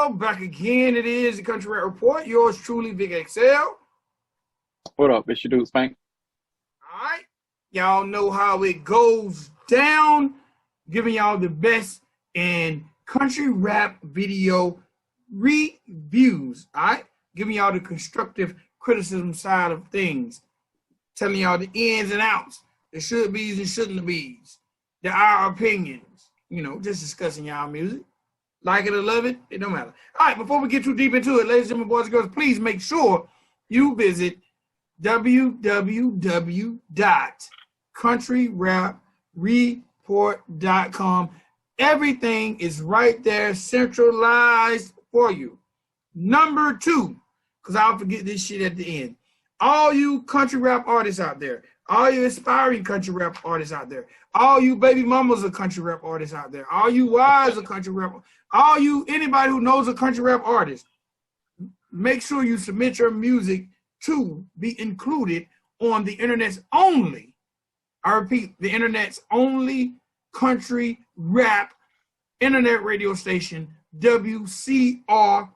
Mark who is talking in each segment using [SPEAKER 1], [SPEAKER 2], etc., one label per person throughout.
[SPEAKER 1] y'all? Back again. It is the Country Rap Report. Yours truly, Big XL.
[SPEAKER 2] What up? It's your dude, Spank.
[SPEAKER 1] All right. Y'all know how it goes down. Giving y'all the best in country rap video reviews. All right. Giving y'all the constructive criticism side of things. Telling y'all the ins and outs. The should be's and shouldn't be's. Our opinions. You know, just discussing y'all music. Like it or love it, it don't matter. All right, before we get too deep into it, ladies and gentlemen, boys and girls, please make sure you visit www.countryrapreport.com. Everything is right there, centralized for you. Number 2, because I'll forget this shit at the end. All you country rap artists out there, all you aspiring country rap artists out there, all you baby mamas of country rap artists out there, all you wives of country rap, all you, anybody who knows a country rap artist, make sure you submit your music to be included on the internet's only, I repeat, the internet's only country rap internet radio station, WCRR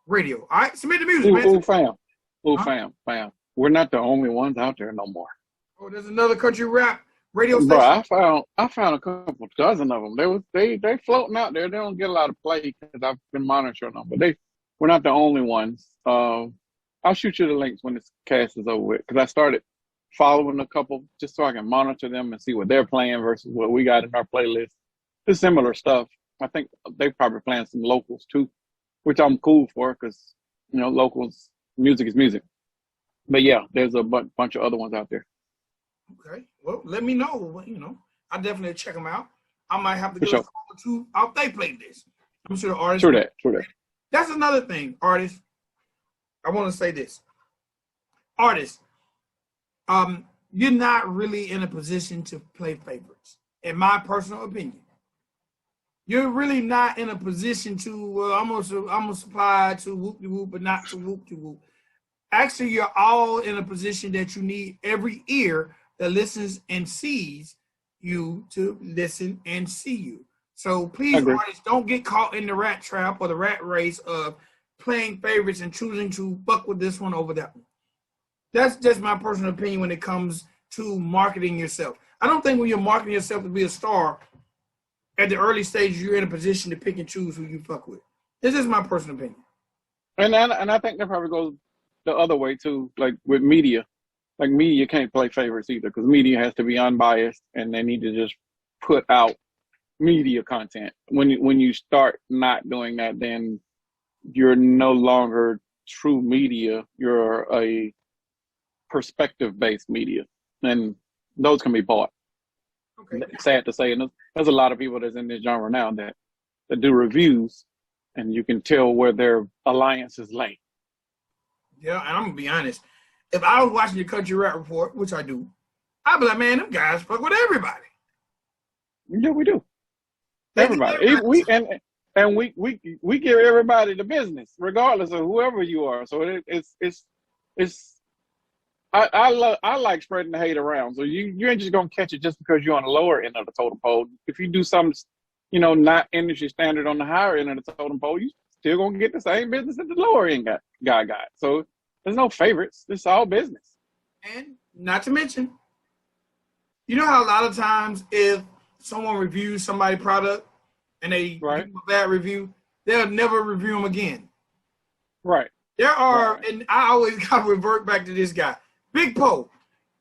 [SPEAKER 1] Radio. All right, submit the music, man.
[SPEAKER 2] Fam. We're not the only ones out there no more.
[SPEAKER 1] Oh, there's another country rap radio station.
[SPEAKER 2] Bro, I found a couple dozen of them. They floating out there. They don't get a lot of play because I've been monitoring them, but we're not the only ones. I'll shoot you the links when this cast is over with, because I started following a couple just so I can monitor them and see what they're playing versus what we got in our playlist. It's similar stuff. I think they probably playing some locals too, which I'm cool for, because locals music is music. But yeah, there's a bunch of other ones out there.
[SPEAKER 1] Okay, well, let me know. I definitely check them out. I might have to go to how they play this. I'm sure the artists.
[SPEAKER 2] True that.
[SPEAKER 1] That's another thing, artists. I want to say this. Artists, you're not really in a position to play favorites, in my personal opinion. You're really not in a position to, I'm gonna supply to whoop-de-whoop, but not to whoop-de-whoop. Actually, you're all in a position that you need every ear that listens and sees you to listen and see you. So please, artists, don't get caught in the rat trap or the rat race of playing favorites and choosing to fuck with this one over that one. That's just my personal opinion when it comes to marketing yourself. I don't think when you're marketing yourself to be a star, at the early stage, you're in a position to pick and choose who you fuck with. This is my personal opinion.
[SPEAKER 2] And I think that probably goes the other way too, like with media. Like media can't play favorites either, because media has to be unbiased and they need to just put out media content. When you start not doing that, then you're no longer true media. You're a perspective-based media, and those can be bought. Okay. Sad to say, and there's a lot of people that's in this genre now that do reviews, and you can tell where their alliances lay.
[SPEAKER 1] Yeah, and I'm gonna be honest. If I was watching your Country Rap Report, which I do, I'd be like, man, them guys fuck with everybody.
[SPEAKER 2] Yeah, we do. Everybody. We give everybody the business, regardless of whoever you are. So I like spreading the hate around. So you ain't just gonna catch it just because you're on the lower end of the totem pole. If you do something, not industry standard on the higher end of the totem pole, you still gonna get the same business that the lower end guy got. So there's no favorites. It's all business.
[SPEAKER 1] And not to mention, you know how a lot of times if someone reviews somebody's product and they give them a bad review, they'll never review them again.
[SPEAKER 2] Right.
[SPEAKER 1] There are, and I always got to revert back to this guy, Big Poe.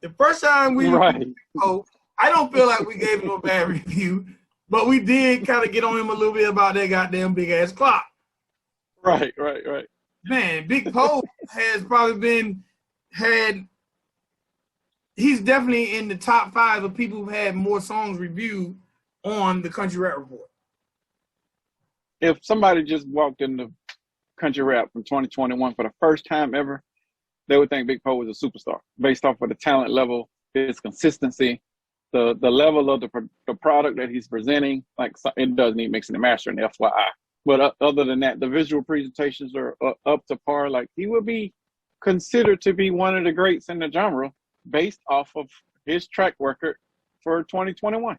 [SPEAKER 1] The first time we reviewed Big Poe, I don't feel like we gave him a bad review, but we did kind of get on him a little bit about that goddamn big ass clock.
[SPEAKER 2] Right.
[SPEAKER 1] Man, Big Poe has probably he's definitely in the top 5 of people who had more songs reviewed on the Country Rap Report.
[SPEAKER 2] If somebody just walked into country rap from 2021 for the first time ever, they would think Big Poe was a superstar based off of the talent level, his consistency, the level of the product that he's presenting. Like, it does need mixing and mastering, FYI. But other than that, the visual presentations are up to par. Like, he would be considered to be one of the greats in the genre based off of his track record for 2021.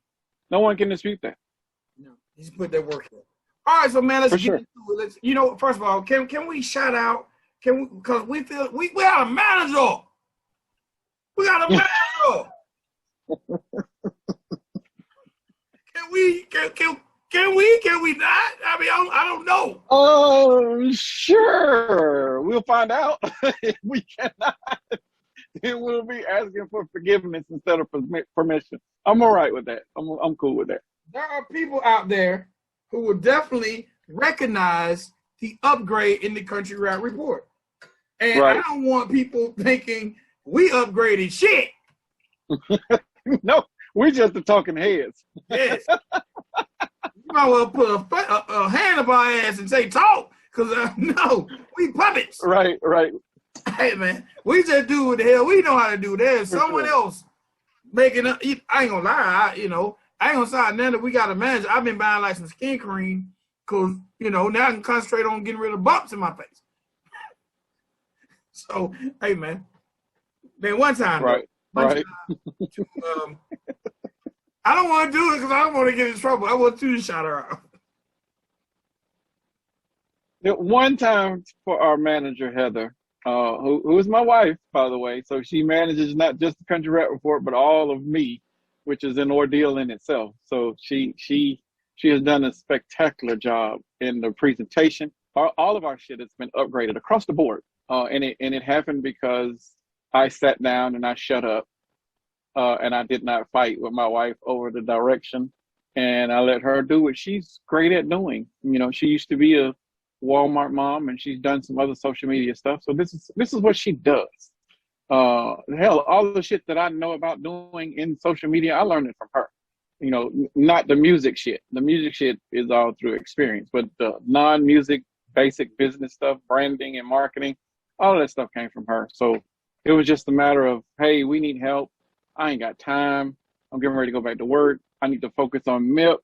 [SPEAKER 2] No one can dispute that.
[SPEAKER 1] No, he's put that work in. All right, so man, let's
[SPEAKER 2] For
[SPEAKER 1] get
[SPEAKER 2] sure.
[SPEAKER 1] into it. First of all, can we shout out? Because we feel we got a manager. We got a manager. Can we not? I mean, I don't know.
[SPEAKER 2] Oh, sure. We'll find out. If we cannot, then we'll be asking for forgiveness instead of permission. I'm all right with that. I'm cool with that.
[SPEAKER 1] There are people out there who will definitely recognize the upgrade in the Country Rap Report. And
[SPEAKER 2] Right.
[SPEAKER 1] I don't want people thinking we upgraded shit.
[SPEAKER 2] No, we're just the talking heads.
[SPEAKER 1] Yes. You might well put a hand up our ass and say talk, because no, we puppets.
[SPEAKER 2] Right.
[SPEAKER 1] Hey, man, we just do what the hell we know how to do. There's someone else making up. I ain't gonna lie, I ain't gonna say now that we got a manager. I've been buying like some skin cream because, now I can concentrate on getting rid of bumps in my face. So, hey, man. Then one time,
[SPEAKER 2] Right.
[SPEAKER 1] I don't want to do it because I don't want to get in trouble. I want you to shout her out.
[SPEAKER 2] One time for our manager, Heather, who is my wife, by the way. So she manages not just the Country Rap Report, but all of me, which is an ordeal in itself. So she has done a spectacular job in the presentation. All of our shit has been upgraded across the board. And it happened because I sat down and I shut up. And I did not fight with my wife over the direction, and I let her do what she's great at doing. She used to be a Walmart mom, and she's done some other social media stuff. So this is what she does. Hell, all the shit that I know about doing in social media, I learned it from her. Not the music shit. The music shit is all through experience, but the non-music, basic business stuff, branding and marketing, all of that stuff came from her. So it was just a matter of, hey, we need help. I ain't got time. I'm getting ready to go back to work. I need to focus on MIP.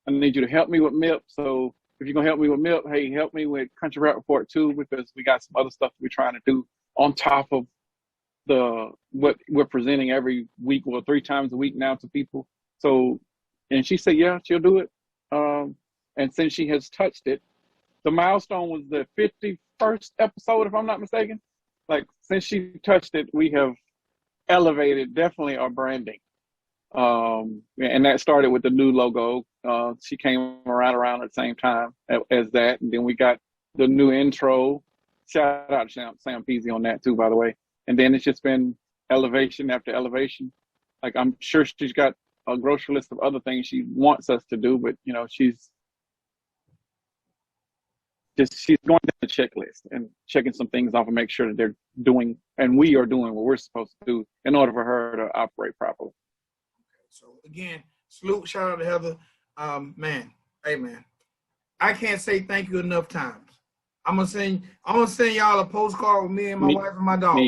[SPEAKER 2] I need you to help me with MIP. So if you're going to help me with MIP, hey, help me with Country Rap Report too, because we got some other stuff we're trying to do on top of what we're presenting every week, 3 times a week now to people. So, and she said, yeah, she'll do it. And since she has touched it, the milestone was the 51st episode, if I'm not mistaken. Like, since she touched it, we have elevated definitely our branding. And that started with the new logo. She came around at the same time as that. And then we got the new intro. Shout out to Sam Peezy on that too, by the way. And then it's just been elevation after elevation. Like, I'm sure she's got a grocery list of other things she wants us to do, but she's going down the checklist and checking some things off and make sure that they're doing, and we are doing what we're supposed to do in order for her to operate properly.
[SPEAKER 1] Okay, so again, salute, shout out to Heather. Man, hey man, I can't say thank you enough times. I'm gonna send y'all a postcard with me and my wife and my dog.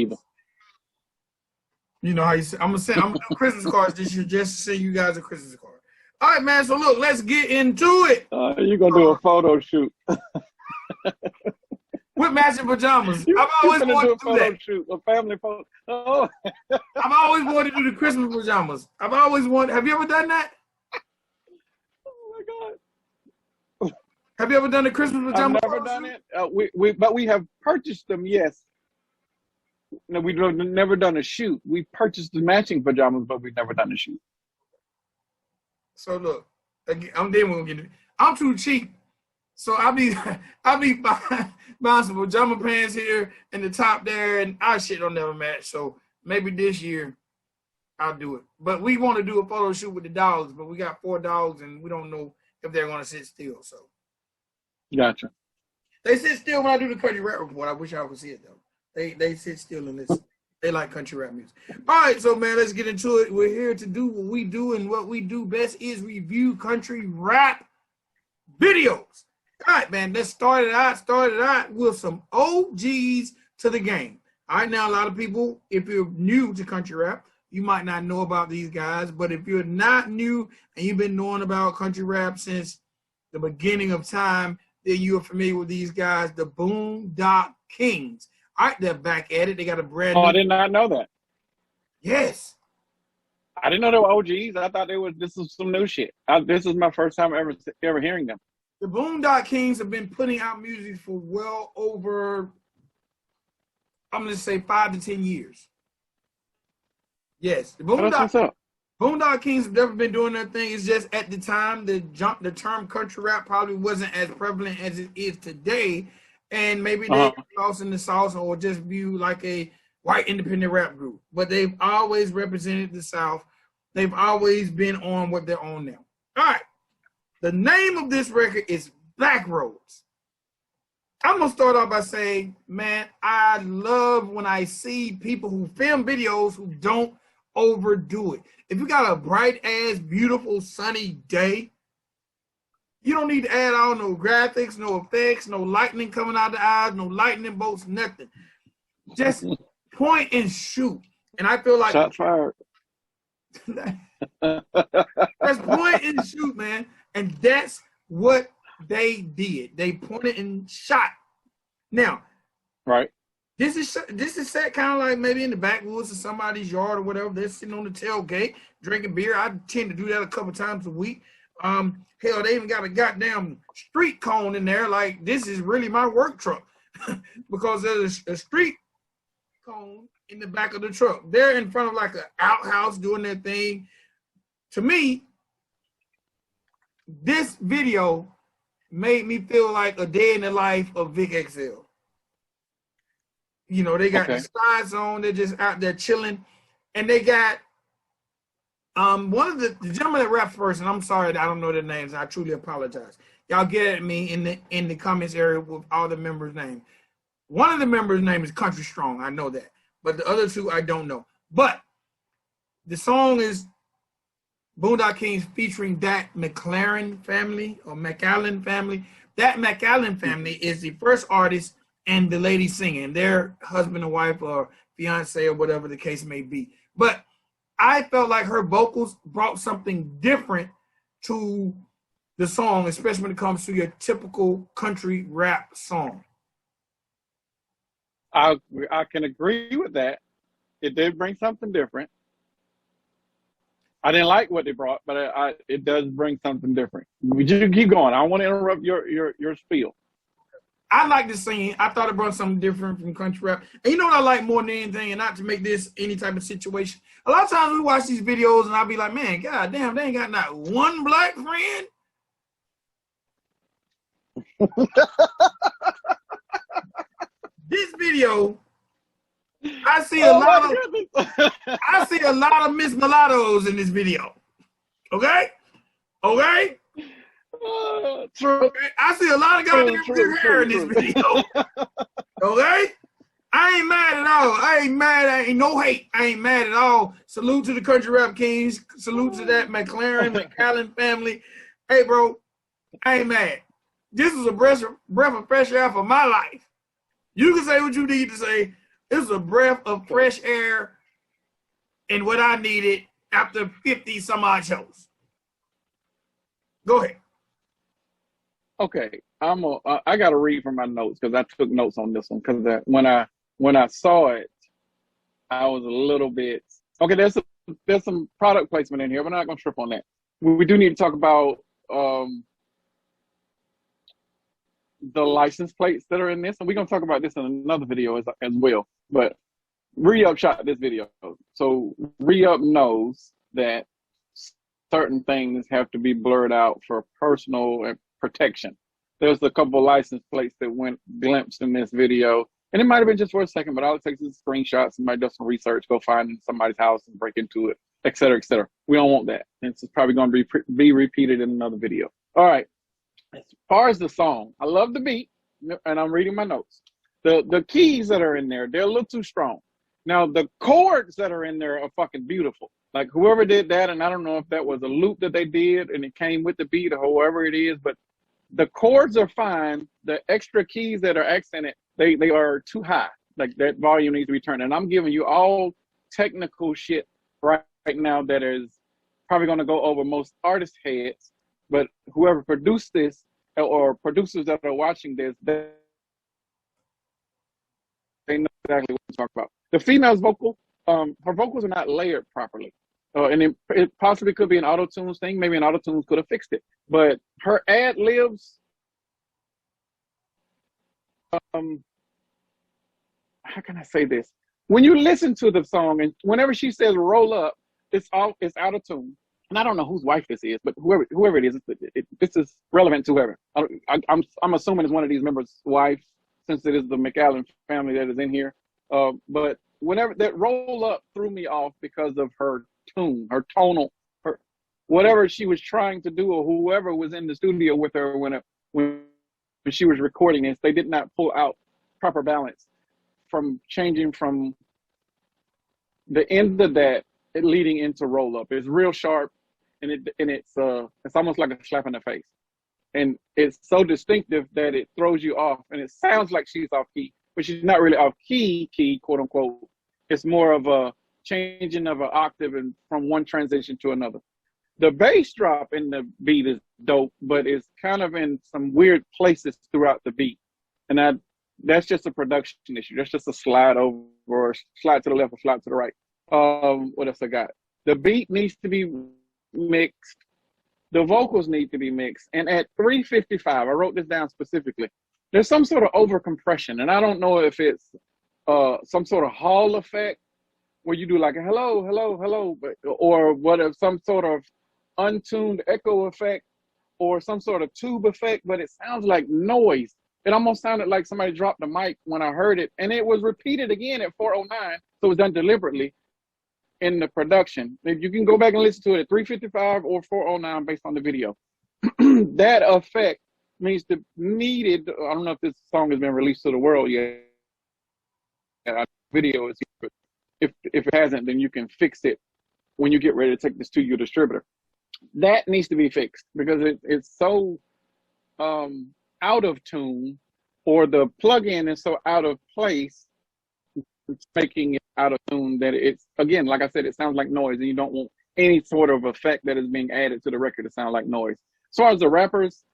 [SPEAKER 1] You know how you say, I'm gonna do Christmas cards this year just to send you guys a Christmas card. All right, man. So look, let's get into it.
[SPEAKER 2] You're gonna do a photo shoot.
[SPEAKER 1] With matching pajamas. I've always wanted to do that.
[SPEAKER 2] Shoot, a family photo. Oh.
[SPEAKER 1] I've always wanted to do the Christmas pajamas. Have you ever done that?
[SPEAKER 2] Oh my God.
[SPEAKER 1] Have you ever done the Christmas pajamas?
[SPEAKER 2] I've never done it. But we have purchased them, yes. No, we've never done a shoot. We purchased the matching pajamas, but we've never done a shoot.
[SPEAKER 1] So look, I'm too cheap. So I be buying some pajama pants here and the top there, and our shit don't never match. So maybe this year I'll do it. But we want to do a photo shoot with the dogs, but we got 4 dogs and we don't know if they're gonna sit still. So
[SPEAKER 2] Gotcha.
[SPEAKER 1] They sit still when I do the Country Rap Report. I wish I could see it though. They sit still and listen. They like country rap music. All right, so man, let's get into it. We're here to do what we do, and what we do best is review country rap videos. All right, man, let's start it out with some OGs to the game. All right, now a lot of people, if you're new to country rap, you might not know about these guys, but if you're not new and you've been knowing about country rap since the beginning of time, then you're familiar with these guys, the BoonDock Kingz. All right, they're back at it. They got a brand new...
[SPEAKER 2] I did not know that.
[SPEAKER 1] Yes.
[SPEAKER 2] I didn't know they were OGs. I thought this was some new shit. This is my first time ever hearing them.
[SPEAKER 1] The BoonDock Kingz have been putting out music for well over, I'm going to say 5 to 10 years. Yes, the BoonDock Kingz have never been doing that thing. It's just at the time the term country rap probably wasn't as prevalent as it is today, and maybe they lost in the sauce or just viewed like a white independent rap group. But they've always represented the South. They've always been on what they're on now. All right. The name of this record is Black Roads. I'm going to start off by saying, man, I love when I see people who film videos who don't overdo it. If you got a bright-ass, beautiful, sunny day, you don't need to add on no graphics, no effects, no lightning coming out the eyes, no lightning bolts, nothing. Just point and shoot. And I feel like...
[SPEAKER 2] Shots fired.
[SPEAKER 1] That's point and shoot, man. And that's what they did. They pointed and shot. Now,
[SPEAKER 2] right.
[SPEAKER 1] This is set kind of like maybe in the backwoods of somebody's yard or whatever. They're sitting on the tailgate drinking beer. I tend to do that a couple times a week. Hell, they even got a goddamn street cone in there. Like, this is really my work truck because there's a street cone in the back of the truck. They're in front of like an outhouse doing their thing. To me, this video made me feel like a day in the life of Vic XL. You know, they got the slides on. They're just out there chilling. And they got one of the gentlemen that rap first, and I'm sorry that I don't know their names. I truly apologize. Y'all get at me in the comments area with all the members' names. One of the members' name is Country Strong. I know that. But the other two, I don't know. But the song is BoonDock Kingz featuring that McLaren family or McAllen family. That McAllen family is the first artist and the lady singing. Their husband and wife or fiance or whatever the case may be. But I felt like her vocals brought something different to the song, especially when it comes to your typical country rap song.
[SPEAKER 2] I can agree with that. It did bring something different. I didn't like what they brought, but it does bring something different. We just keep going. I don't want to interrupt your spiel.
[SPEAKER 1] I like the singing. I thought it brought something different from country rap. And you know what I like more than anything, and not to make this any type of situation. A lot of times we watch these videos, and I'll be like, man, god damn, they ain't got not one black friend. This video, I see a lot of Miss Mulattoes in this video. Okay?
[SPEAKER 2] True.
[SPEAKER 1] Okay? I see a lot of goddamn good hair in this video. Okay? I ain't mad at all. I ain't no hate. I ain't mad at all. Salute to the Country Rap Kings. Salute to that McAllen family. Hey, bro, I ain't mad. This is a breath of fresh air for my life. You can say what you need to say. This is a breath of fresh air and what I needed after 50 some odd shows. Go ahead.
[SPEAKER 2] Okay, I got to read from my notes because I took notes on this one because when I saw it, I was a little bit okay. There's some product placement in here, but I'm not gonna trip on that. We do need to talk about the license plates that are in this, and we're gonna talk about this in another video as well. But Re-Up shot this video, so Re-Up knows that certain things have to be blurred out for personal protection. There's a couple of license plates that went glimpsed in this video, and it might have been just for a second, but all it takes is a screenshot. Somebody does some research, go find in somebody's house and break into it, et cetera, et cetera. We don't want that. It's probably going to be repeated in another video. All right. As far as the song, I love the beat, and I'm reading my notes. The keys that are in there, they're a little too strong. Now, the chords that are in there are fucking beautiful. Like, whoever did that, and I don't know if that was a loop that they did and it came with the beat or however it is, but the chords are fine. The extra keys that are accented, they are too high. Like, that volume needs to be turned. And I'm giving you all technical shit right now that is probably going to go over most artists' heads. But whoever produced this or producers that are watching this, they know exactly what I'm talking about. The female's vocal, her vocals are not layered properly. And it possibly could be an auto-tunes thing. Maybe an auto-tunes could have fixed it. But her ad-libs how can I say this? When you listen to the song, and whenever she says "roll up," it's out of tune. And I don't know whose wife this is, but whoever it is, this is relevant to whoever. I'm assuming it's one of these members' wives, since it is the McAllen family that is in here. But whenever that "roll up" threw me off because of her tune, her tonal, her whatever she was trying to do, or whoever was in the studio with her when she was recording this, they did not pull out proper balance from changing from the end of that leading into "roll up." It's real sharp, and it's almost like a slap in the face, and it's so distinctive that it throws you off, and it sounds like she's off key, but she's not really off key, quote unquote. It's more of a changing of an octave and from one transition to another. The bass drop in the beat is dope, but it's kind of in some weird places throughout the beat, and that's just a production issue. That's just a slide over, or slide to the left, or slide to the right. What else I got? The beat needs to be mixed. The vocals need to be mixed. And at 3:55, I wrote this down specifically, there's some sort of over compression, and I don't know if it's some sort of Hall effect where you do like a hello, hello, hello, or some sort of untuned echo effect, or some sort of tube effect, but it sounds like noise. It almost sounded like somebody dropped the mic when I heard it, and it was repeated again at 4:09, so it was done deliberately in the production. You can go back and listen to it at 3:55 or 4:09 based on the video. That effect needed. I don't know if this song has been released to the world yet. Video is, but if it hasn't, then you can fix it when you get ready to take this to your distributor. That needs to be fixed because it's so out of tune, or the plug-in is so out of place, it's making it out of tune that it's, again, like I said, it sounds like noise, and you don't want any sort of effect that is being added to the record to sound like noise. As far as the rappers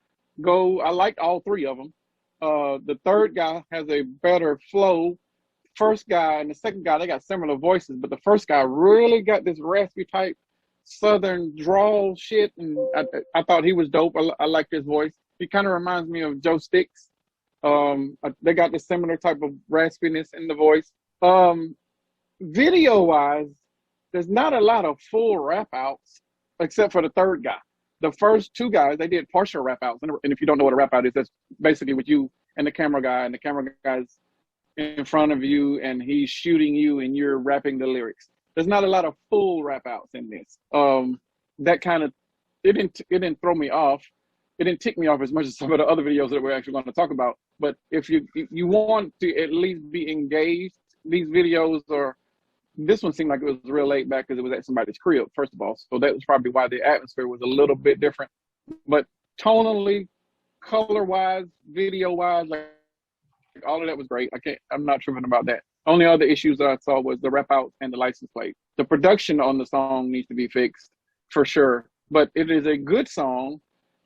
[SPEAKER 2] go, I like all three of them. The third guy has a better flow. First guy and the second guy, they got similar voices, but the first guy really got this raspy type Southern drawl shit, and I thought he was dope. I like his voice. He kind of reminds me of Joe Sticks. They got this similar type of raspiness in the voice. Video-wise, there's not a lot of full rap outs, except for the third guy. The first two guys, they did partial rap outs. And if you don't know what a rap out is, that's basically with you and the camera guy's in front of you, and he's shooting you, and you're rapping the lyrics. There's not a lot of full rap outs in this. That kind of, it didn't throw me off. It didn't tick me off as much as some of the other videos that we're actually going to talk about. But if you want to at least be engaged, these videos are, this one seemed like it was real laid back because it was at somebody's crib, first of all. So that was probably why the atmosphere was a little bit different. But tonally, color-wise, video-wise, like all of that was great. I'm not tripping about that. Only other issues that I saw was the rap out and the license plate. The production on the song needs to be fixed for sure. But it is a good song.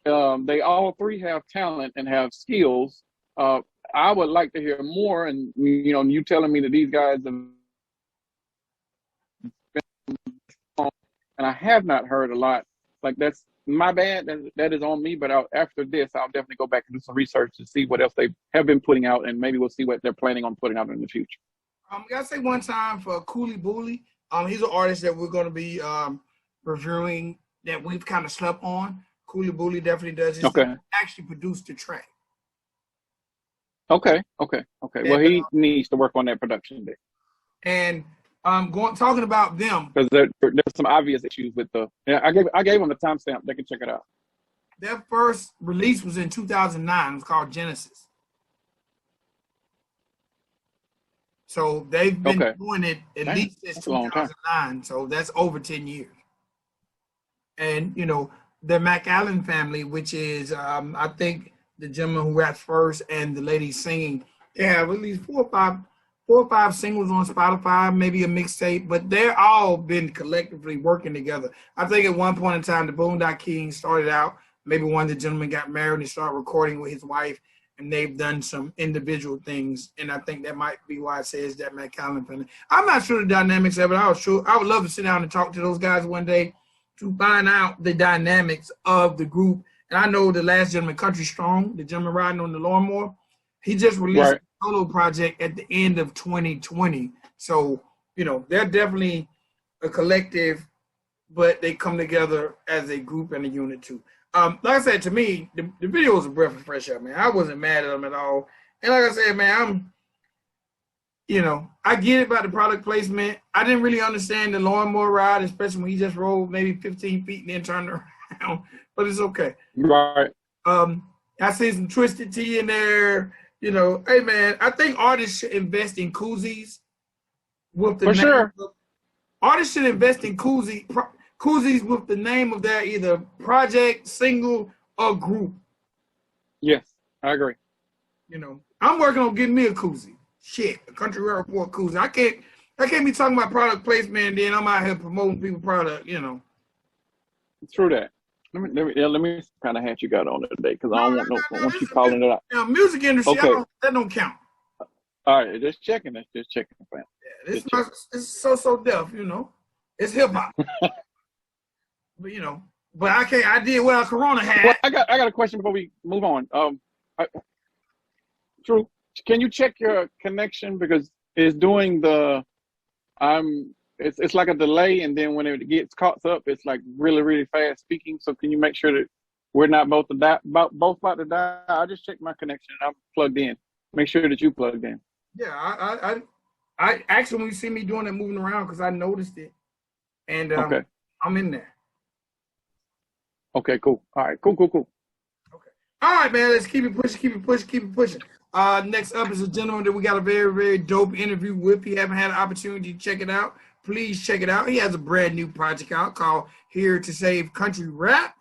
[SPEAKER 2] They all three have talent and have skills. I would like to hear more, and you telling me that these guys have been, and I have not heard a lot. Like, that's my bad. That is on me. But after this, I'll definitely go back and do some research to see what else they have been putting out, and maybe we'll see what they're planning on putting out in the future.
[SPEAKER 1] Gotta say one time for Cooley Booley. He's an artist that we're going to be reviewing that we've kind of slept on. Cooley Booley definitely does. He actually produced the track. Okay. And, well, he needs to work on that production bit. And talking about them,
[SPEAKER 2] because there's some obvious issues with the. Yeah, I gave them the timestamp. They can check it out.
[SPEAKER 1] Their first release was in 2009. It was called Genesis. So they've been doing it at least since 2009. So that's over 10 years. And the McAllen family, which is I think the gentleman who raps first and the lady singing, they have at least four or five singles on Spotify, maybe a mixtape, but they're all been collectively working together. I think at one point in time, the BoonDock Kingz started out, maybe one of the gentlemen got married and started recording with his wife, and they've done some individual things, and I think that might be why it says that McAllen family. I'm not sure the dynamics of it. I would love to sit down and talk to those guys one day to find out the dynamics of the group. And I know the last gentleman, Country Strong, the gentleman riding on the lawnmower, he just released solo project at the end of 2020. So, they're definitely a collective, but they come together as a group and a unit too. Like I said, to me, the video was a breath of fresh air, man. I wasn't mad at them at all. And like I said, man, I get it about the product placement. I didn't really understand the lawnmower ride, especially when he just rolled maybe 15 feet and then turned around, but it's okay.
[SPEAKER 2] Right.
[SPEAKER 1] I see some Twisted Tea in there. Hey, man, I think artists should invest in koozies.
[SPEAKER 2] For sure.
[SPEAKER 1] Artists should invest in koozies with the name of their either project, single, or group.
[SPEAKER 2] Yes, I agree.
[SPEAKER 1] I'm working on getting me a koozie. Shit, a Country Rap Report koozie. I can't be talking about product placement and then I'm out here promoting people's product.
[SPEAKER 2] True that. Let me kind of hat you got on it today because I don't want you calling it out.
[SPEAKER 1] Now, music industry,
[SPEAKER 2] okay.
[SPEAKER 1] That don't count.
[SPEAKER 2] All right, just checking, fam.
[SPEAKER 1] Yeah, it's so deaf, It's hip hop. But I did what Corona had.
[SPEAKER 2] Well, I got a question before we move on. True. Can you check your connection because it's doing the it's like a delay, and then when it gets caught up, it's like really, really fast speaking. So can you make sure that we're not both about to die? I just checked my connection and I'm plugged in. Make sure that you plugged in.
[SPEAKER 1] Yeah, I actually, when you see me doing that, moving around, because I noticed it, and
[SPEAKER 2] okay.
[SPEAKER 1] I'm in there.
[SPEAKER 2] Okay, cool. All right, cool.
[SPEAKER 1] Okay. All right, man. Let's keep it pushing. Next up is a gentleman that we got a very, very dope interview with. If you haven't had an opportunity to check it out, please check it out. He has a brand new project out called Here to Save Country Rap.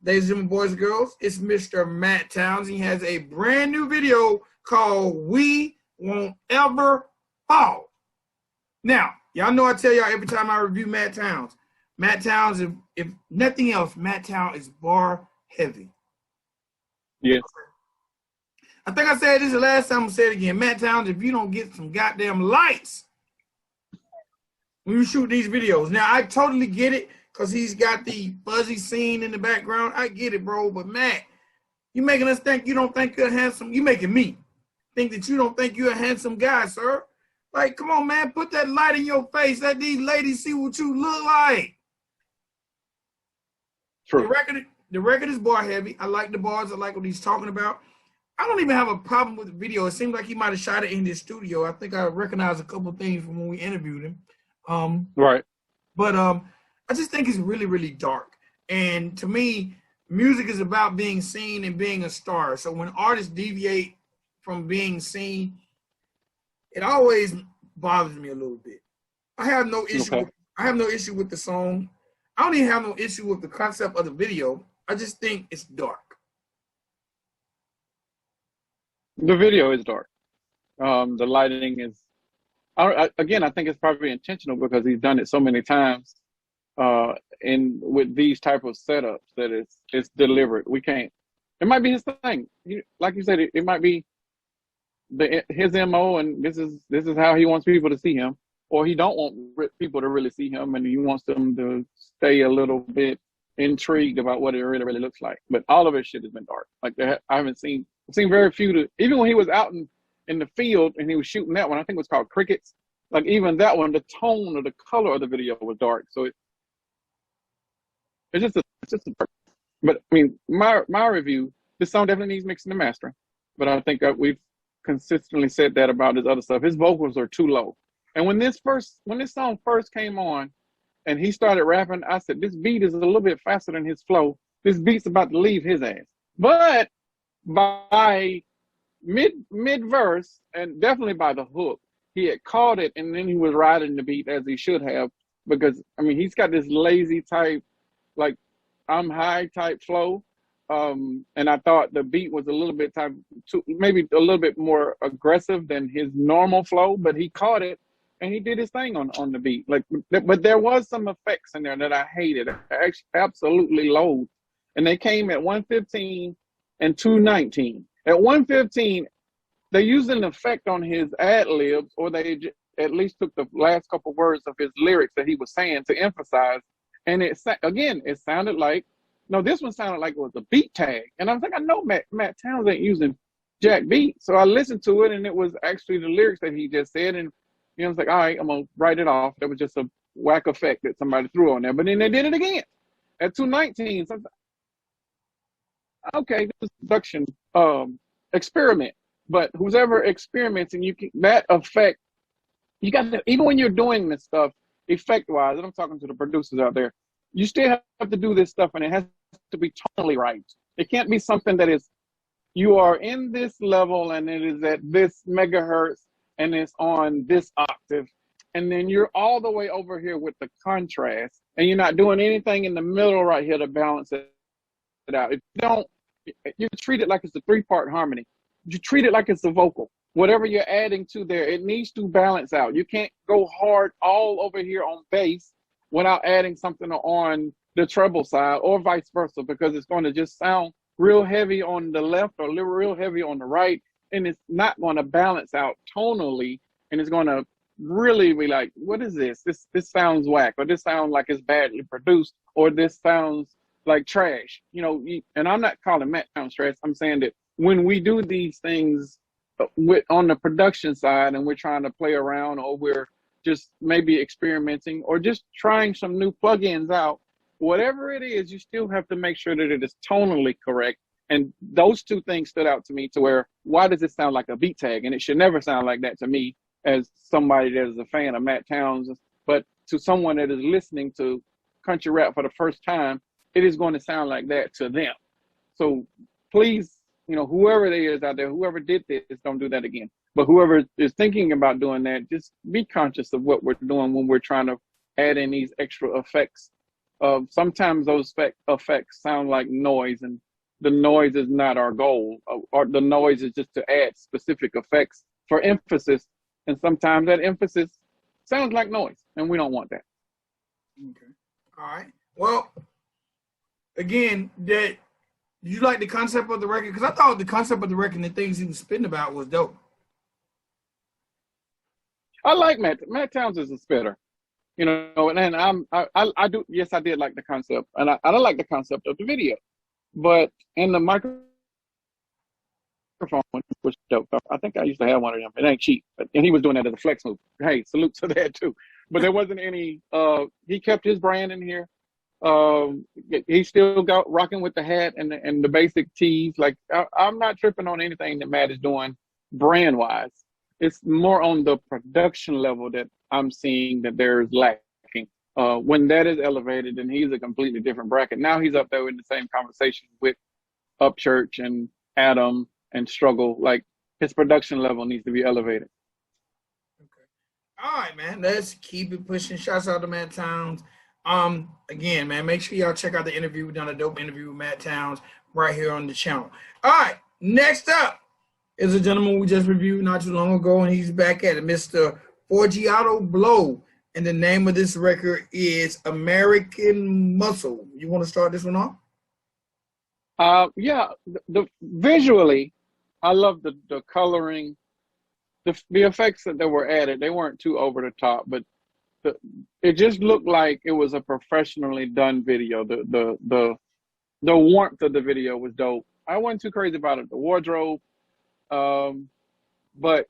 [SPEAKER 1] Ladies and gentlemen, boys and girls, it's Mr. Matt Townz. He has a brand new video called We Won't Ever Fall. Now, y'all know I tell y'all every time I review Matt Townz. Matt Townz, if nothing else, Matt Townz is bar heavy.
[SPEAKER 2] Yes.
[SPEAKER 1] I think I said this the last time, I'm going to say it again. Matt Townz, if you don't get some goddamn lights when you shoot these videos. Now, I totally get it because he's got the fuzzy scene in the background. I get it, bro. But, Matt, you making us think you don't think you're handsome. You making me think that you don't think you're a handsome guy, sir. Like, come on, man. Put that light in your face. Let these ladies see what you look like.
[SPEAKER 2] True.
[SPEAKER 1] The record is bar heavy. I like the bars. I like what he's talking about. I don't even have a problem with the video. It seems like he might have shot it in his studio. I think I recognize a couple of things from when we interviewed him.
[SPEAKER 2] Right.
[SPEAKER 1] But I just think it's really, really dark. And to me, music is about being seen and being a star. So when artists deviate from being seen, it always bothers me a little bit. I have no issue.
[SPEAKER 2] Okay.
[SPEAKER 1] I have no issue with the song. I don't even have no issue with the concept of the video. I just think it's dark.
[SPEAKER 2] The video is dark. The lighting is, again, I think it's probably intentional because he's done it so many times. And with these type of setups, that it's deliberate. We can't. It might be his thing. Like you said, it might be his MO, and this is how he wants people to see him, or he don't want people to really see him, and he wants them to stay a little bit intrigued about what it really looks like. But all of his shit has been dark. Like I haven't seen. I've seen very few. Even when he was out in the field and he was shooting that one, I think it was called Crickets. Like even that one, the tone or the color of the video was dark. So it's just a. But I mean, my review. This song definitely needs mixing and mastering. But I think that we've consistently said that about his other stuff. His vocals are too low. And when this song first came on, and he started rapping, I said, this beat is a little bit faster than his flow. This beat's about to leave his ass. But by mid verse, and definitely by the hook, he had caught it, and then he was riding the beat as he should have, because I mean he's got this lazy type, like I'm high type flow, and I thought the beat was a little bit maybe a little bit more aggressive than his normal flow, but he caught it and he did his thing on the beat. Like, but there was some effects in there that I hated, I absolutely loathed, and they came at 1:15 and 2:19. At 1:15, they used an effect on his ad libs, or they at least took the last couple words of his lyrics that he was saying to emphasize. And it sounded like, no, this one sounded like it was a beat tag. And I was like, I know Matt Townz ain't using jack beat. So I listened to it, and it was actually the lyrics that he just said. And I was like, all right, I'm gonna write it off. That was just a whack effect that somebody threw on there. But then they did it again at 219. So okay, this is production experiment. But who's ever experiments, and you can, that effect, you got to, even when you're doing this stuff effect wise, and I'm talking to the producers out there, you still have to do this stuff, and it has to be totally right. It can't be something that is, you are in this level and it is at this megahertz and it's on this octave, and then you're all the way over here with the contrast, and you're not doing anything in the middle right here to balance it out. If you don't, you treat it like it's a 3-part harmony. You treat it like it's a vocal. Whatever you're adding to there, it needs to balance out. You can't go hard all over here on bass without adding something on the treble side, or vice versa, because it's going to just sound real heavy on the left or real heavy on the right, and it's not going to balance out tonally, and it's going to really be like, what is this? This sounds whack, or this sounds like it's badly produced, or this sounds like trash. You know, and I'm not calling Matt Townz trash. I'm saying that when we do these things on the production side, and we're trying to play around, or we're just maybe experimenting, or just trying some new plugins out, whatever it is, you still have to make sure that it is tonally correct. And those two things stood out to me, to where, why does it sound like a beat tag? And it should never sound like that to me, as somebody that is a fan of Matt Townz. But to someone that is listening to country rap for the first time, it is going to sound like that to them. So please, you know, whoever it is out there, whoever did this, don't do that again. But whoever is thinking about doing that, just be conscious of what we're doing when we're trying to add in these extra effects. Sometimes those effects sound like noise, and the noise is not our goal. Or the noise is just to add specific effects for emphasis, and sometimes that emphasis sounds like noise, and we don't want that.
[SPEAKER 1] Okay. All right. Well, again, that you like the concept of the record? Because I thought the concept of the record and the things he was spitting about was dope.
[SPEAKER 2] I like Matt. Matt Townz is a spitter, you know, and I do. Yes, I did like the concept, and I don't like the concept of the video, but in the microphone was dope. I think I used to have one of them. It ain't cheap, and he was doing that as a flex move. Hey, salute to that too. But there wasn't any. He kept his brand in here. He still got rocking with the hat and the basic tees. Like, I'm not tripping on anything that Matt is doing brand wise. It's more on the production level that I'm seeing that there's lacking. When that is elevated, then he's a completely different bracket. Now he's up there in the same conversation with Upchurch and Adam and Struggle. Like, his production level needs to be elevated.
[SPEAKER 1] Okay. All right, man. Let's keep it pushing. Shouts out to Matt Townz. Again, man, make sure y'all check out the interview. We've done a dope interview with Matt Townz right here on the channel. All right, next up is a gentleman we just reviewed not too long ago, and he's back at it, Mr. Forgiato Blow. And the name of this record is American Muscle. You want to start this one off?
[SPEAKER 2] Yeah, the visually, I love the coloring, the effects that were added. They weren't too over the top, but it just looked like it was a professionally done video. The warmth of the video was dope. I wasn't too crazy about it. The wardrobe, but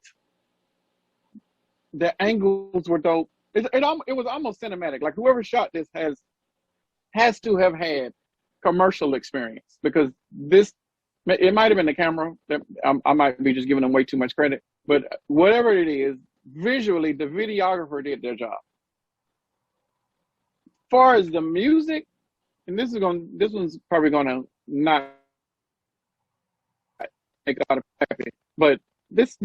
[SPEAKER 2] the angles were dope. It was almost cinematic. Like, whoever shot this has to have had commercial experience, because it might have been the camera. I might be just giving them way too much credit, but whatever it is, visually the videographer did their job. As far as the music, and this one's probably gonna not make a lot of happy, but this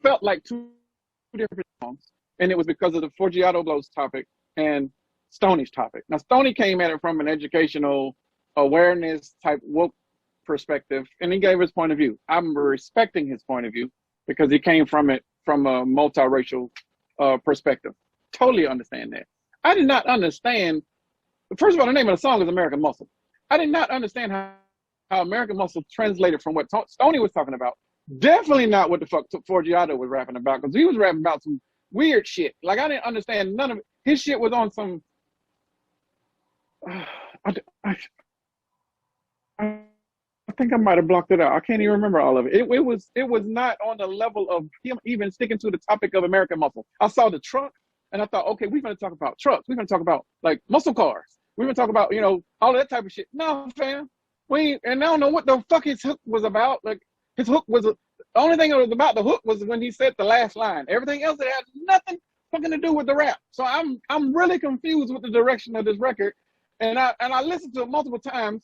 [SPEAKER 2] felt like two different songs, and it was because of the Forgiato Blow's topic and Stoney's topic. Now, Stoney came at it from an educational awareness type woke perspective, and he gave his point of view. I'm respecting his point of view because he came from it from a multiracial perspective. Totally understand that. I did not understand. First of all, the name of the song is American Muscle. I did not understand how American Muscle translated from what Stoney was talking about. Definitely not what the fuck Forgiato was rapping about, because he was rapping about some weird shit. Like, I didn't understand none of it. His shit was on some. I think I might have blocked it out. I can't even remember all of it. It was not on the level of him even sticking to the topic of American muscle. I saw the truck and I thought, okay, we're going to talk about trucks. We're going to talk about like muscle cars. We're going to talk about, all that type of shit. No, fam. And I don't know what the fuck his hook was about. Like his hook was, the only thing that was about the hook was when he said the last line. Everything else, it had nothing fucking to do with the rap. So I'm really confused with the direction of this record. And I listened to it multiple times.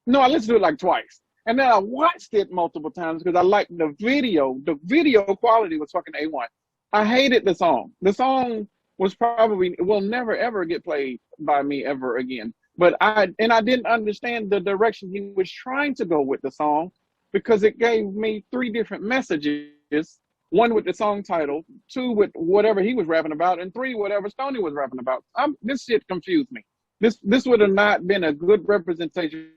[SPEAKER 2] No, I listened to it like twice. And then I watched it multiple times because I liked the video. The video quality was fucking A1. I hated the song. The song was will never ever get played by me ever again. But I didn't understand the direction he was trying to go with the song because it gave me 3 different messages. 1 with the song title, 2 with whatever he was rapping about, and 3 whatever Stoney was rapping about. This shit confused me. This would have not been a good representation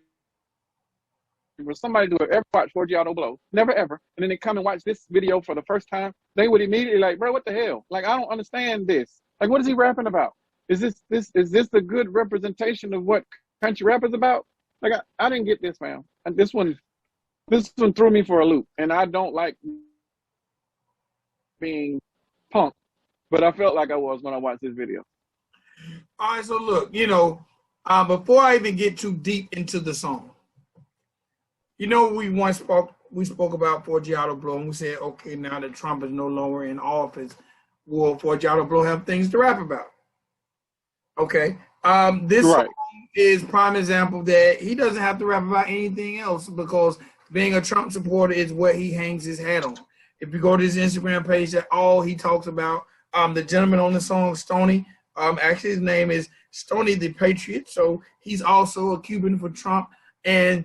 [SPEAKER 2] for somebody to ever watch Forgiato Blow, never ever, and then they come and watch this video for the first time, they would immediately like, bro, what the hell? Like, I don't understand this. Like, what is he rapping about? Is this a good representation of what country rap is about? Like, I didn't get this, man. And this one threw me for a loop, and I don't like being punked, but I felt like I was when I watched this video.
[SPEAKER 1] All right, so look, before I even get too deep into the song, we spoke about Forgiato Blow, and we said, okay, now that Trump is no longer in office, will Forgiato Blow have things to rap about? Okay, this
[SPEAKER 2] right.
[SPEAKER 1] song is prime example that he doesn't have to rap about anything else because being a Trump supporter is what he hangs his hat on. If you go to his Instagram page, that's all he talks about. The gentleman on the song, Stoney, actually his name is Stoney the Patriot, so he's also a Cuban for Trump, and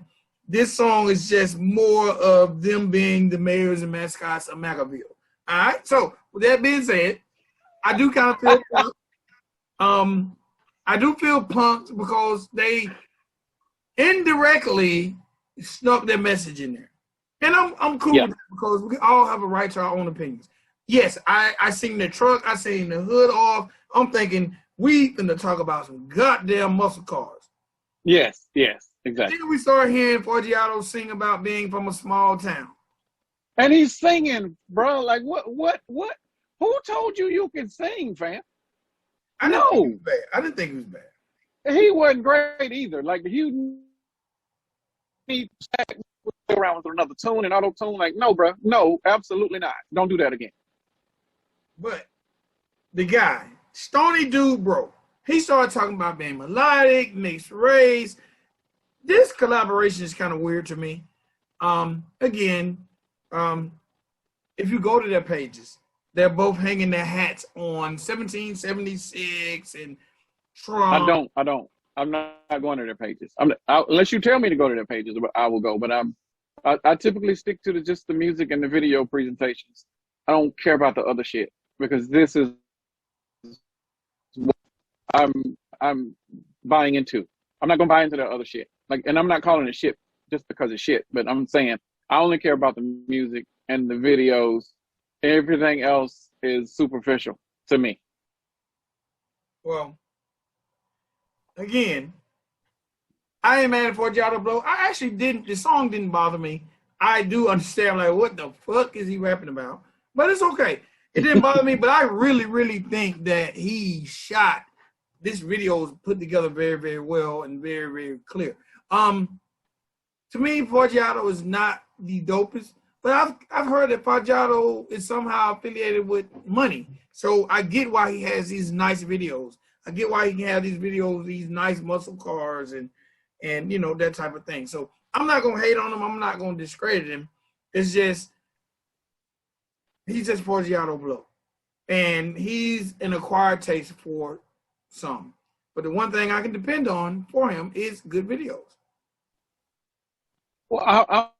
[SPEAKER 1] this song is just more of them being the mayors and mascots of McAville. All right. So with that being said, I do kind of feel punked. I do feel punked because they indirectly snuck their message in there, and I'm cool with that because we all have a right to our own opinions. Yes, I seen the truck, I seen the hood off. I'm thinking we finna talk about some goddamn muscle cars.
[SPEAKER 2] Yes, exactly.
[SPEAKER 1] Then we start hearing Forgiato sing about being from a small town.
[SPEAKER 2] And he's singing, bro. Like, what? Who told you can sing, fam?
[SPEAKER 1] I didn't think he was bad.
[SPEAKER 2] He wasn't great either. Like, you need to go around with another tune and auto-tune. Like, no, bro. No, absolutely not. Don't do that again.
[SPEAKER 1] But the guy, Stoney Dude, bro, he started talking about being melodic, mixed race. This collaboration is kind of weird to me. Again, if you go to their pages, they're both hanging their hats on 1776 and Trump.
[SPEAKER 2] I don't. I'm not going to their pages. Unless you tell me to go to their pages, I will go. But I typically stick to just the music and the video presentations. I don't care about the other shit because this is what I'm buying into. I'm not gonna buy into the other shit. Like, and I'm not calling it shit just because it's shit, but I'm saying I only care about the music and the videos. Everything else is superficial to me.
[SPEAKER 1] Well, again, I ain't mad at Forgiato Blow. The song didn't bother me. I do understand, like, what the fuck is he rapping about? But it's okay. It didn't bother me, but I really, really think that this video was put together very, very well and very, very clear. To me, Forgiato is not the dopest, but I've heard that Forgiato is somehow affiliated with money. So I get why he has these nice videos. I get why he can have these videos, these nice muscle cars and that type of thing. So I'm not gonna hate on him. I'm not gonna discredit him. It's just he's just Forgiato Blow, and he's an acquired taste for some. But the one thing I can depend on for him is good videos.
[SPEAKER 2] Well,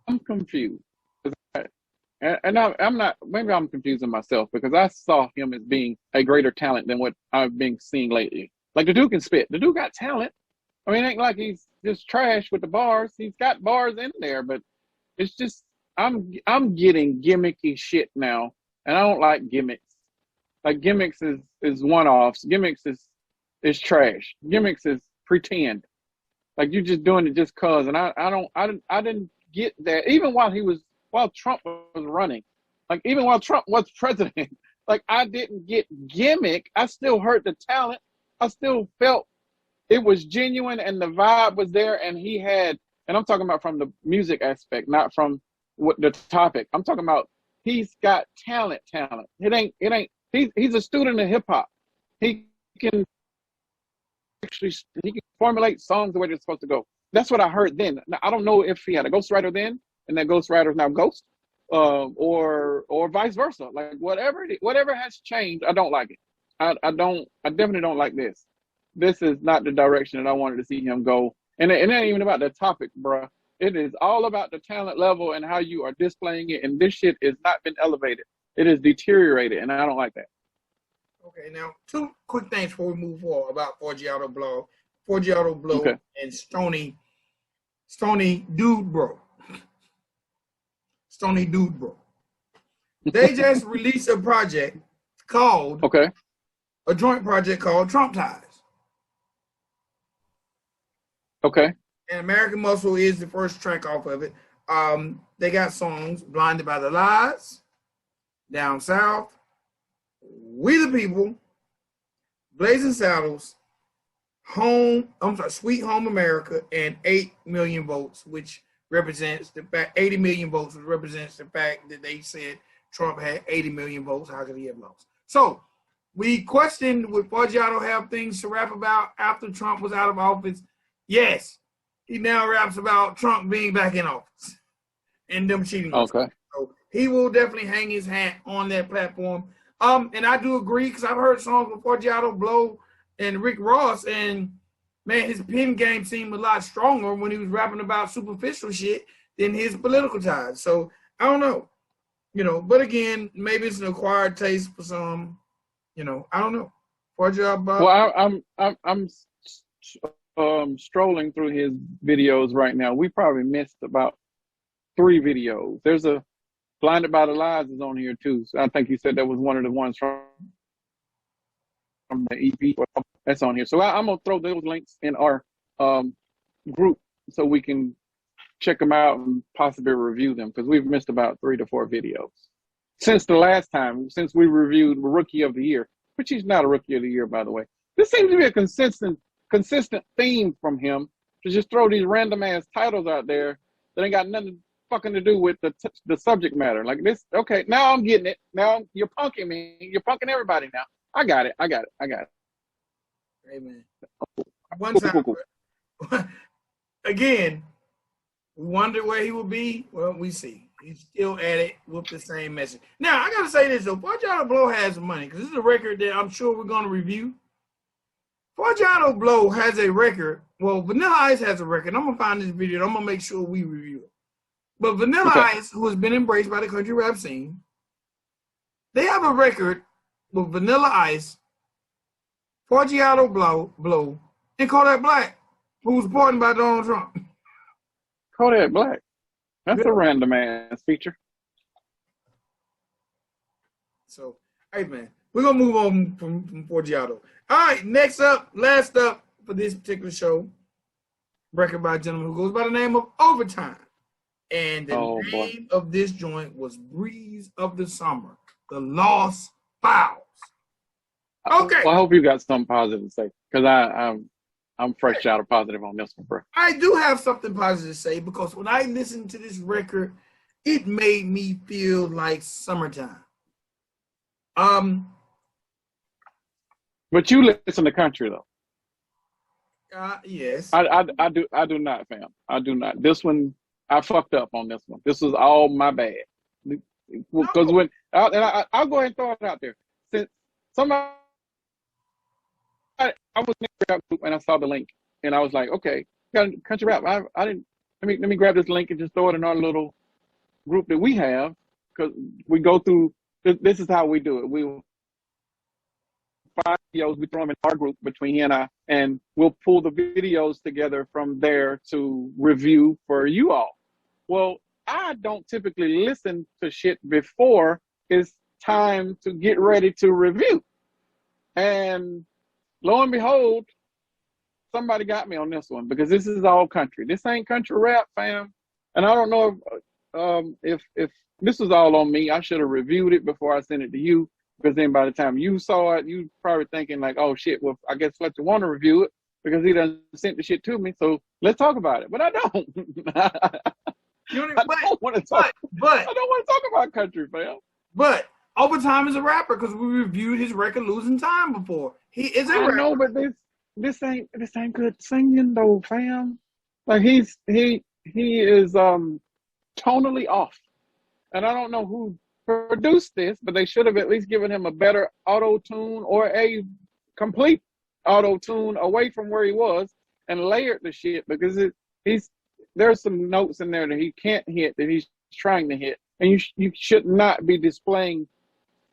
[SPEAKER 2] I'm confused. And I'm not, maybe I'm confusing myself because I saw him as being a greater talent than what I've been seeing lately. Like, the dude can spit. The dude got talent. I mean, it ain't like he's just trash with the bars. He's got bars in there, but it's just, I'm getting gimmicky shit now, and I don't like gimmicks. Like, gimmicks is one-offs. Gimmicks is trash. Gimmicks is pretend. Like you just doing it just cause. And I didn't get that. Even while Trump was running, like even while Trump was president, like I didn't get gimmick. I still heard the talent. I still felt it was genuine and the vibe was there. And he had, and I'm talking about from the music aspect, not from what the topic. I'm talking about he's got talent. He's a student of hip hop. He can formulate songs the way they're supposed to go. That's what I heard then. Now, I don't know if he had a ghostwriter then, and that ghostwriter is now Ghost, or vice versa. Like whatever has changed, I don't like it. I definitely don't like this. This is not the direction that I wanted to see him go. And it ain't even about the topic, bruh. It is all about the talent level and how you are displaying it. And this shit has not been elevated. It is deteriorated, and I don't like that.
[SPEAKER 1] Okay, now two quick things before we move forward about Forgiato Blow,
[SPEAKER 2] Okay.
[SPEAKER 1] and Stony Dude Bro. Stony Dude Bro. They just released a project called a joint project called Trump Ties.
[SPEAKER 2] Okay.
[SPEAKER 1] And American Muscle is the first track off of it. They got songs Blinded by the Lies, Down South, We the People, Blazing Saddles, Sweet Home America, and 8 million votes, which represents the fact 80 million votes, which represents the fact that they said Trump had 80 million votes. How could he have lost? So we questioned, would Forgiato have things to rap about after Trump was out of office? Yes. He now raps about Trump being back in office and them cheating.
[SPEAKER 2] Okay.
[SPEAKER 1] So he will definitely hang his hat on that platform. And I do agree, because I've heard songs with Forgiato Blow and Rick Ross, and man, his pen game seemed a lot stronger when he was rapping about superficial shit than his political ties. So I don't know, but again, maybe it's an acquired taste for some, I don't know. Forgiato Blow.
[SPEAKER 2] Well, I'm strolling through his videos right now. We probably missed about 3 videos. There's a Blinded by the Lies is on here too. So I think you said that was one of the ones from the EP that's on here. So I'm gonna throw those links in our group so we can check them out and possibly review them, because we've missed about 3 to 4 videos since the last time, since we reviewed Rookie of the Year, which he's not a Rookie of the Year, by the way. This seems to be a consistent theme from him, to just throw these random ass titles out there that ain't got nothing fucking to do with the subject matter. Like this, okay, now I'm getting it. Now you're punking me. You're punking everybody now. I got it.
[SPEAKER 1] Amen. One time, again, we wonder where he will be. Well, we see. He's still at it with the same message. Now, I got to say this, though. Forgiato Blow has money, because this is a record that I'm sure we're going to review. Forgiato Blow has a record. Well, Vanilla Ice has a record. I'm going to find this video. I'm going to make sure we review it. But Vanilla Ice, who has been embraced by the country rap scene, they have a record with Vanilla Ice, Forgiato Blow, and Kodak Black, who was pardoned by Donald Trump.
[SPEAKER 2] Kodak Black. That's a random ass feature.
[SPEAKER 1] So, hey man, we're gonna move on from Forgiato. All right, last up for this particular show, record by a gentleman who goes by the name of OverTime. And the name of this joint was Breeze of the Summer, The Lost Files. Okay.
[SPEAKER 2] Well, I hope you got something positive to say, because I'm fresh out of positive on this one, bro.
[SPEAKER 1] I do have something positive to say, because when I listened to this record, it made me feel like summertime.
[SPEAKER 2] But you listen to country though.
[SPEAKER 1] Yes.
[SPEAKER 2] I do not, fam. I do not. This one, I fucked up on this one. This was all my bad. Because when I'll go ahead and throw it out there. Since somebody, I was in the rap group and I saw the link and I was like, okay, got country rap. I didn't. Let me grab this link and just throw it in our little group that we have, because we go through. This is how we do it. We will find videos, we throw them in our group between he and I, and we'll pull the videos together from there to review for you all. Well, I don't typically listen to shit before it's time to get ready to review. And lo and behold, somebody got me on this one because this is all country. This ain't country rap, fam. And I don't know if this was all on me. I should have reviewed it before I sent it to you, because then by the time you saw it, you probably thinking like, oh shit, well, I guess Fletcher want to review it because he done sent the shit to me. So let's talk about it. But I don't. I don't want to talk about country, fam.
[SPEAKER 1] But OverTime is a rapper because we reviewed his record Losing Time before. He is a rapper.
[SPEAKER 2] I know, but this ain't good singing though, fam. Like he is tonally off. And I don't know who produced this, but they should have at least given him a better auto-tune or a complete auto-tune away from where he was and layered the shit, because there's some notes in there that he can't hit that he's trying to hit. And you should not be displaying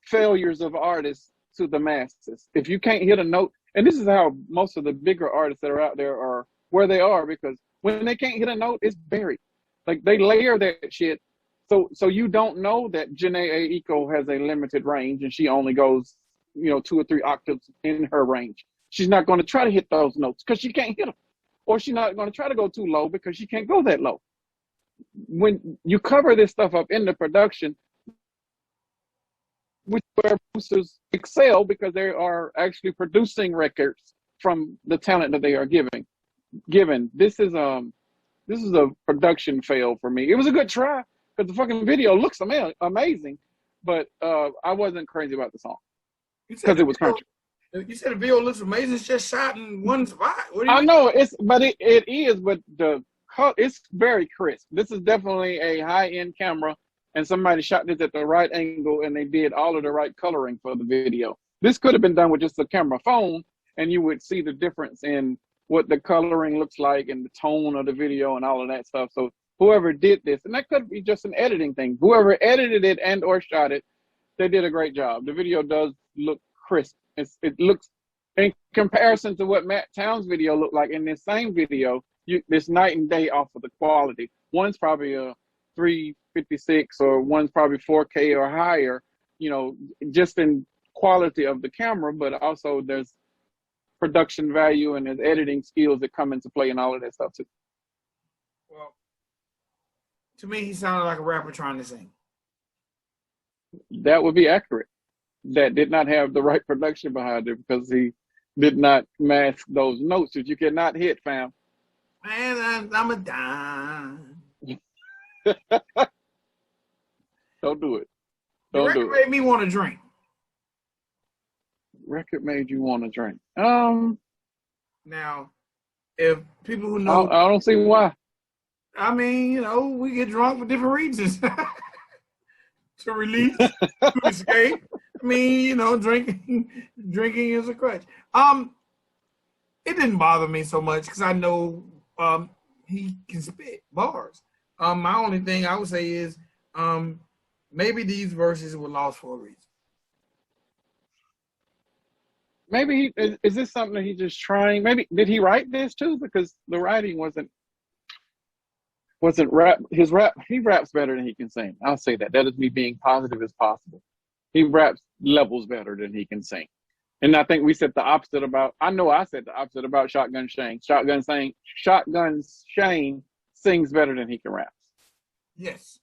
[SPEAKER 2] failures of artists to the masses. If you can't hit a note, and this is how most of the bigger artists that are out there are where they are, because when they can't hit a note, it's buried. Like they layer that shit. So you don't know that Jhené Aiko has a limited range and she only goes, 2 or 3 octaves in her range. She's not going to try to hit those notes because she can't hit them. Or she's not going to try to go too low because she can't go that low. When you cover this stuff up in the production, which where producers excel because they are actually producing records from the talent that they are given. This is a production fail for me. It was a good try because the fucking video looks amazing, but I wasn't crazy about the song because it was country.
[SPEAKER 1] You said the video looks amazing. It's just shot in one spot. What do you
[SPEAKER 2] I
[SPEAKER 1] mean?
[SPEAKER 2] know it is, but it's very crisp. This is definitely a high-end camera, and somebody shot this at the right angle, and they did all of the right coloring for the video. This could have been done with just a camera phone, and you would see the difference in what the coloring looks like and the tone of the video and all of that stuff. So whoever did this, and that could be just an editing thing, whoever edited it and or shot it, they did a great job. The video does look crisp. It looks, in comparison to what Matt Townz' video looked like in this same video, this night and day off of the quality. One's probably a 356 or one's probably 4K or higher, just in quality of the camera, but also there's production value and there's editing skills that come into play and all of that stuff too.
[SPEAKER 1] Well, to me, he sounded like a rapper trying to sing.
[SPEAKER 2] That would be accurate. That did not have the right production behind it because he did not mask those notes that you cannot hit, fam.
[SPEAKER 1] Man, I'm a dime.
[SPEAKER 2] Don't do it.
[SPEAKER 1] The record made me want to drink.
[SPEAKER 2] Record made you want to drink.
[SPEAKER 1] Now, if people who know,
[SPEAKER 2] I don't see why.
[SPEAKER 1] I mean, we get drunk for different reasons. To release, to escape. I mean, drinking is a crutch. It didn't bother me so much because I know he can spit bars. My only thing I would say is maybe these verses were lost for a reason.
[SPEAKER 2] Maybe is this something that he's just trying? Maybe did he write this too? Because the writing wasn't rap. His rap, he raps better than he can sing. I'll say that. That is me being positive as possible. He raps levels better than he can sing. And I think we said the opposite about, I know I said the opposite about Shotgun Shane. Shotgun Shane sings better than he can rap.
[SPEAKER 1] Yes.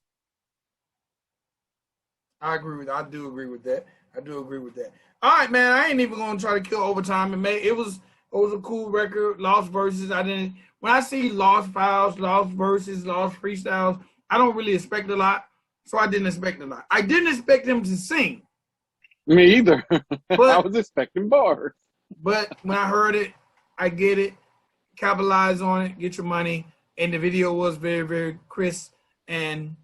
[SPEAKER 1] I do agree with that. All right, man. I ain't even gonna try to kill OverTime. It was a cool record. Lost verses. When I see lost files, lost verses, lost freestyles, I don't really expect a lot. So I didn't expect a lot. I didn't expect him to sing.
[SPEAKER 2] Me either.
[SPEAKER 1] But
[SPEAKER 2] I was expecting bars.
[SPEAKER 1] But when I heard it, I get it. Capitalize on it. Get your money. And the video was very, very crisp. And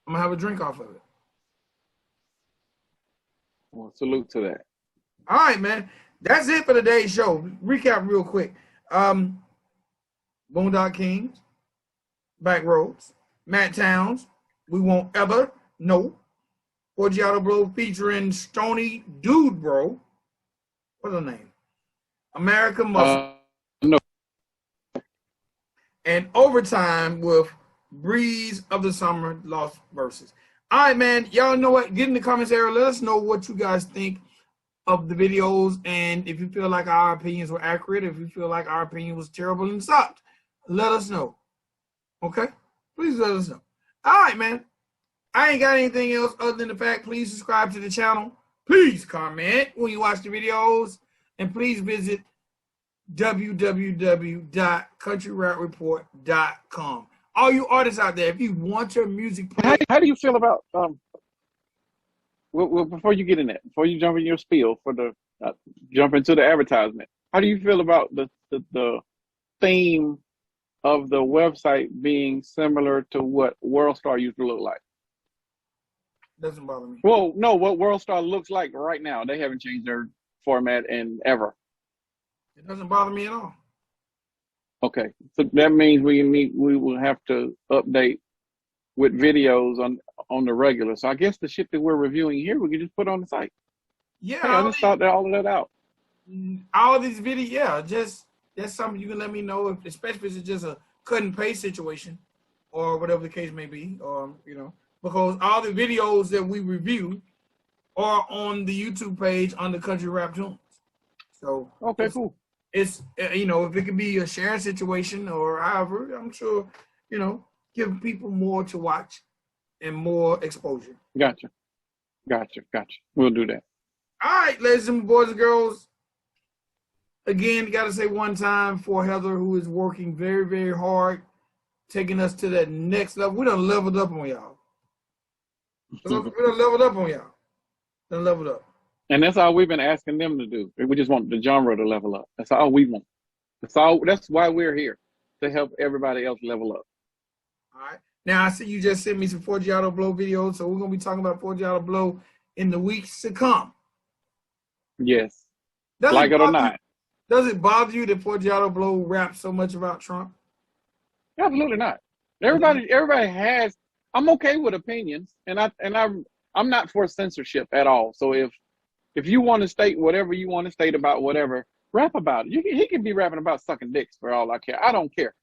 [SPEAKER 1] I'm going to have a drink off of it.
[SPEAKER 2] Well, salute to that.
[SPEAKER 1] All right, man. That's it for today's show. Recap real quick. BoonDock Kingz, Backroads, Matt Townz, We Won't Ever Know, Forgiato Blow featuring Stony Dude Bro. What's her name? American Muscle.
[SPEAKER 2] No.
[SPEAKER 1] And OverTime with Breeze of the Summer, Lost Verses. All right, man. Y'all know what? Get in the comments area. Let us know what you guys think of the videos, and if you feel like our opinions were accurate, if you feel like our opinion was terrible and sucked, let us know. Okay? Please let us know. All right, man. I ain't got anything else other than the fact, please subscribe to the channel. Please comment when you watch the videos. And please visit www.countryrapreport.com. All you artists out there, if you want your music played.
[SPEAKER 2] How do you feel about, well, before you get in that, before you jump in your spiel for the, jump into the advertisement, how do you feel about the theme of the website being similar to what WorldStar used to look like?
[SPEAKER 1] Doesn't bother me.
[SPEAKER 2] Well, no, what WorldStar looks like right now. They haven't changed their format in ever.
[SPEAKER 1] It doesn't bother me at all.
[SPEAKER 2] Okay, so that means we will have to update with videos on the regular. So I guess the shit that we're reviewing here, we can just put on the site.
[SPEAKER 1] Yeah,
[SPEAKER 2] hey, I just thought all of that out.
[SPEAKER 1] All of these videos, yeah, just that's something you can let me know, if, especially if it's just a cut and paste situation or whatever the case may be, or because all the videos that we review are on the YouTube page on the Country Rap Tunes. So
[SPEAKER 2] okay, cool.
[SPEAKER 1] It's if it could be a sharing situation or however, I'm sure give people more to watch and more exposure.
[SPEAKER 2] Gotcha. We'll do that.
[SPEAKER 1] All right, ladies and boys and girls. Again, got to say one time for Heather, who is working very, very hard, taking us to that next level. We done leveled up on y'all. We done leveled up on y'all. Done leveled up.
[SPEAKER 2] And that's all we've been asking them to do. We just want the genre to level up. That's all we want. That's why we're here, to help everybody else level up.
[SPEAKER 1] All right. Now, I see you just sent me some Forgiato Blow videos, so we're going to be talking about Forgiato Blow in the weeks to come.
[SPEAKER 2] Yes. Like it or not.
[SPEAKER 1] Does it bother you that Forgiato Blow raps so much about Trump?
[SPEAKER 2] Absolutely not. Everybody has. I'm okay with opinions, and I'm not for censorship at all. So if you want to state whatever you want to state about whatever, rap about it. He can be rapping about sucking dicks for all I care. I don't care.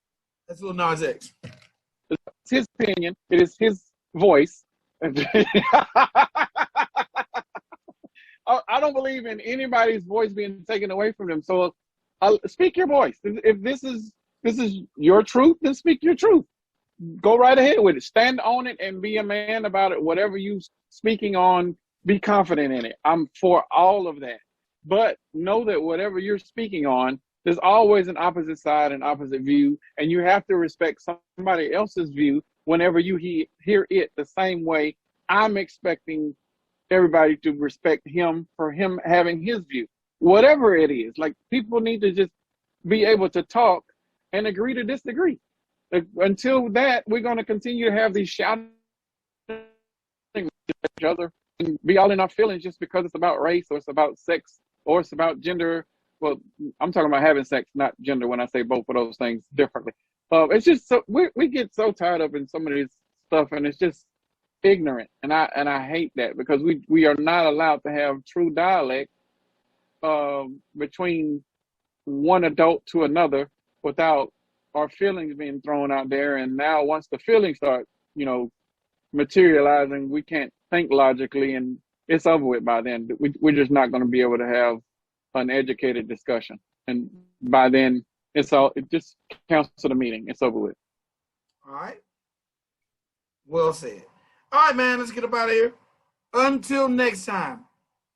[SPEAKER 1] That's Lil Nas X.
[SPEAKER 2] It's his opinion. It is his voice. I don't believe in anybody's voice being taken away from them. So speak your voice. If this is your truth, then speak your truth. Go right ahead with it. Stand on it and be a man about it. Whatever you speaking on, be confident in it. I'm for all of that. But know that whatever you're speaking on, there's always an opposite side and opposite view, and you have to respect somebody else's view whenever you hear it the same way I'm expecting everybody to respect him for him having his view. Whatever it is, like, people need to just be able to talk and agree to disagree. Until that, we're going to continue to have these shouting at each other and be all in our feelings just because it's about race or it's about sex or it's about gender. Well, I'm talking about having sex, not gender, when I say both of those things differently. It's just so we get so tied up in some of this stuff, and it's just ignorant, and I hate that, because we are not allowed to have true dialect between one adult to another without our feelings being thrown out there. And now once the feelings start, materializing, we can't think logically, and it's over with by then. We're just not going to be able to have an educated discussion. And by then, it just cancel the meeting. It's over with.
[SPEAKER 1] All right. Well said. All right, man, let's get up out of here. Until next time,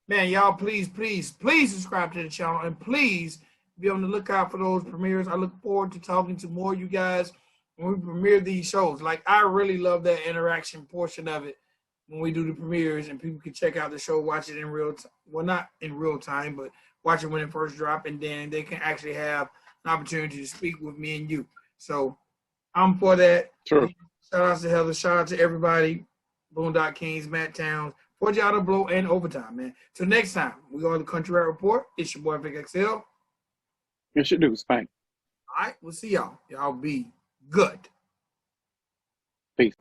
[SPEAKER 1] man, y'all, please subscribe to the channel, and please be on the lookout for those premieres. I look forward to talking to more of you guys when we premiere these shows. Like, I really love that interaction portion of it when we do the premieres, and people can check out the show, watch it in real time. Well, not in real time, but watch it when it first drops, and then they can actually have an opportunity to speak with me and you. So I'm for that.
[SPEAKER 2] Sure.
[SPEAKER 1] Shout out to Heather. Shout out to everybody. BoonDock Kingz, Matt Townz, Forgiato Blow, and OverTime, man. Till next time, we go on the Country Rap Report. It's your boy Vic XL.
[SPEAKER 2] Yes, you do, Spank.
[SPEAKER 1] All right, we'll see y'all. Y'all be good.
[SPEAKER 2] Peace.